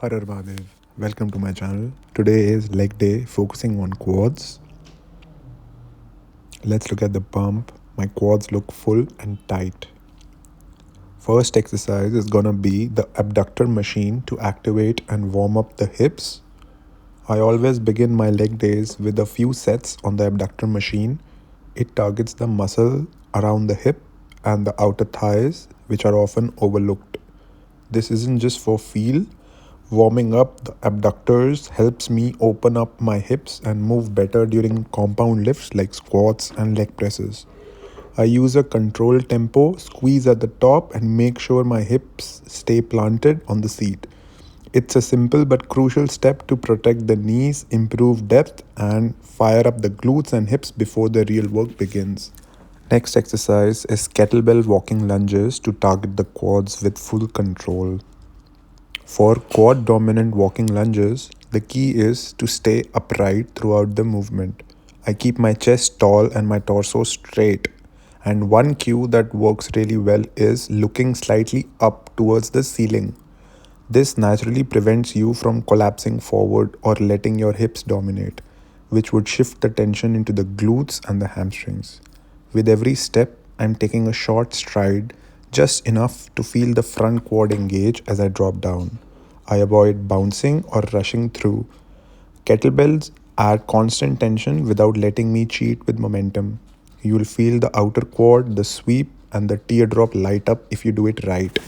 Harar Mahadev. Welcome to my channel. Today is leg day focusing on quads. Let's look at the pump. My quads look full and tight. First exercise is gonna be the abductor machine to activate and warm up the hips. I always begin my leg days with a few sets on the abductor machine. It targets the muscle around the hip and the outer thighs, which are often overlooked. This isn't just for feel. Warming up the abductors helps me open up my hips and move better during compound lifts like squats and leg presses. I use a controlled tempo, squeeze at the top, and make sure my hips stay planted on the seat. It's a simple but crucial step to protect the knees, improve depth, and fire up the glutes and hips before the real work begins. Next exercise is Kettlebell Walking Lunges to target the quads with full control. For quad dominant walking lunges, the key is to stay upright throughout the movement. I keep my chest tall and my torso straight. And one cue that works really well is looking slightly up towards the ceiling. This naturally prevents you from collapsing forward or letting your hips dominate, which would shift the tension into the glutes and the hamstrings. With every step, I'm taking a short stride, just enough to feel the front quad engage as I drop down. I avoid bouncing or rushing through. Kettlebells add constant tension without letting me cheat with momentum. You'll feel the outer quad, the sweep, and the teardrop light up if you do it right.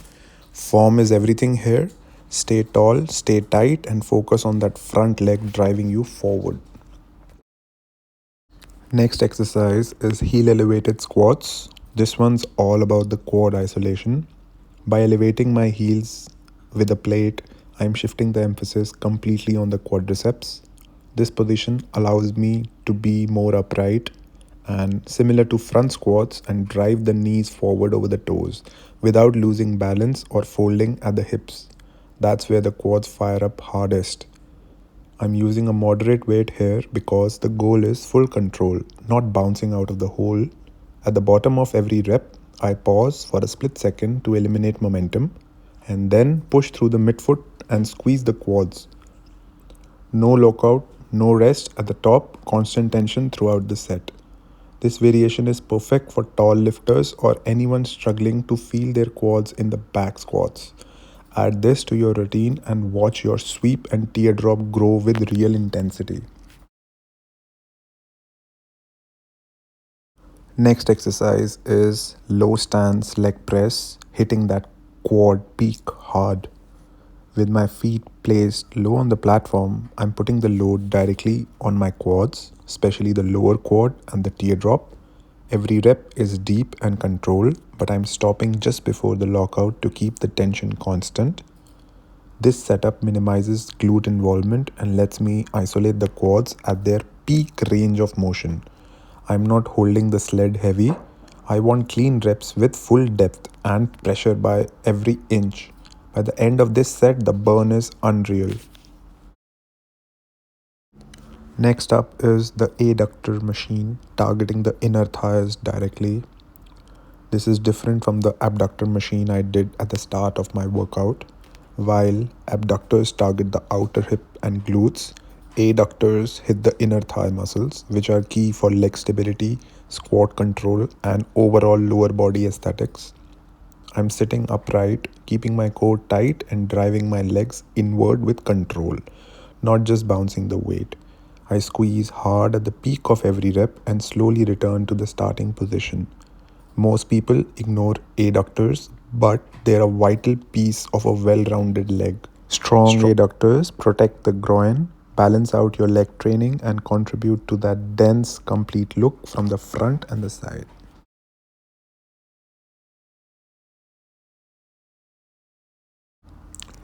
Form is everything here. Stay tall, stay tight, and focus on that front leg driving you forward. Next exercise is heel elevated squats. This one's all about the quad isolation. By elevating my heels with a plate, I'm shifting the emphasis completely on the quadriceps. This position allows me to be more upright and similar to front squats and drive the knees forward over the toes without losing balance or folding at the hips. That's where the quads fire up hardest. I'm using a moderate weight here because the goal is full control, not bouncing out of the hole. At the bottom of every rep, I pause for a split second to eliminate momentum and then push through the midfoot and squeeze the quads. No lockout, no rest at the top, constant tension throughout the set. This variation is perfect for tall lifters or anyone struggling to feel their quads in the back squats. Add this to your routine and watch your sweep and teardrop grow with real intensity. Next exercise is low stance leg press, hitting that quad peak hard. With my feet placed low on the platform, I'm putting the load directly on my quads, especially the lower quad and the teardrop. Every rep is deep and controlled, but I'm stopping just before the lockout to keep the tension constant. This setup minimizes glute involvement and lets me isolate the quads at their peak range of motion. I'm not holding the sled heavy. I want clean reps with full depth and pressure by every inch. By the end of this set, the burn is unreal. Next up is the Adductor Machine, targeting the inner thighs directly. This is different from the Abductor Machine I did at the start of my workout. While abductors target the outer hip and glutes, adductors hit the inner thigh muscles, which are key for leg stability, squat control, and overall lower body aesthetics. I'm sitting upright, keeping my core tight and driving my legs inward with control, not just bouncing the weight. I squeeze hard at the peak of every rep and slowly return to the starting position. Most people ignore adductors, but they're a vital piece of a well-rounded leg. Strong adductors protect the groin, balance out your leg training, and contribute to that dense, complete look from the front and the side.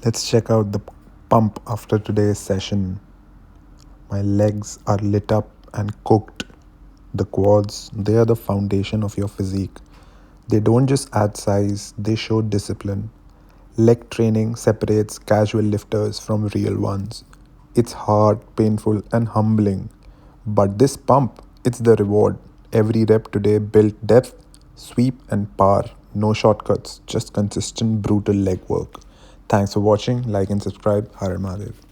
Let's check out the pump after today's session. My legs are lit up and cooked. The quads, they are the foundation of your physique. They don't just add size, they show discipline. Leg training separates casual lifters from real ones. It's hard, painful, and humbling. But this pump, it's the reward. Every rep today built depth, sweep, and power. No shortcuts, just consistent, brutal leg work. Thanks for watching. Like and subscribe. Har Har Mahadev.